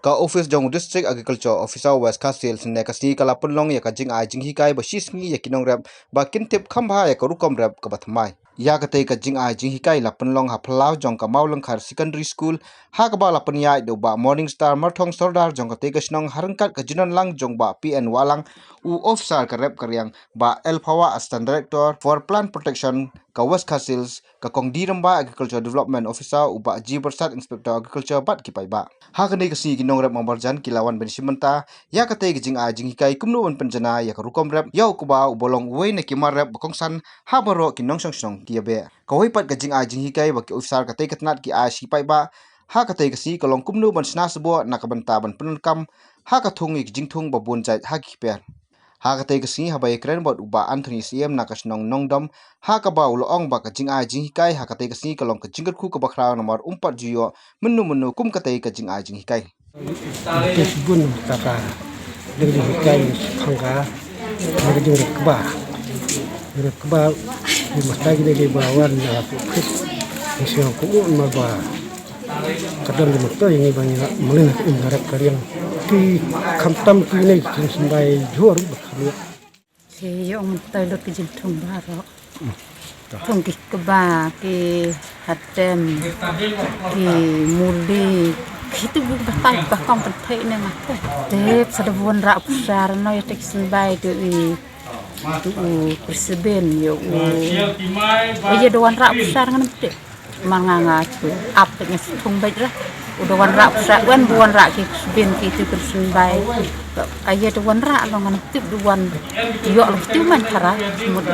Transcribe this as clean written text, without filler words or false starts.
ka office jong district agriculture officer West Castle ne ka si kala punlong ya ka jing ai jing hikai ba shisngi ya Nongrep ba kintip khamba ya ka Rukom rep ka Thymmai ya ka te ka jing ai jing hikai la punlong ha phlau jong ka Mawlangkhar secondary school ha ka ba la pun ya do ba morning star marthong sordar jong ka te ka snong harangkat ka jinon lang jong ba PN walang u officer ka rep karyang ba Elphawa assistant director for plant protection ka West Castles ka kongdiram ba agriculture development officer u ba Jibersat inspector agriculture bat ki pai ba ha ka ne ka si Nongrep mambarjan kilawan ben simenta ya ka te ka jing ai jing hikai kumnu on penjana ya ka Rukom rep yau ku ba u bolong we ne ki mar rep bakongsan ha baro ki nong song ki be ka hoi pat ka jing ai jing hikai ba ki officer ka te ka tnat ki ai si pai ba ha ka te ka si kolong kumnu ban sna sebo na ka banta ban penun kam ha ka thung ik jing thung ba bun jai ha ki per ha ka te ka si ha ba ekren bot uba Anthony CM na ka snong nongdom ha ka ba ulong ba ka jing ai jing hikai ha ka te ka si kolong ka jingat khu ka bakra nomor umpat juyo menu kum ka te ka jing ai jing hikai bun taka dengan hikai khangka dengan juruk keba di mata gini di bawah na pukis siang kuun maba kadang di mata ini banyak melihat ingarap karyang di kamtam kini sampai jual berkali si yang mentai ke jintung baru tung keba ki hatem ki muli itu bahkan penting ni mata dep sedabun rak besar no ya teksin baik tu presiden yo ya doan rak besar kan penting manganga tu apa yang tung baik lah udawan rak besar wan buan rak ki ben ki tu presiden baik ayah doan rak lo kan penting doan yo lo tu man cara semut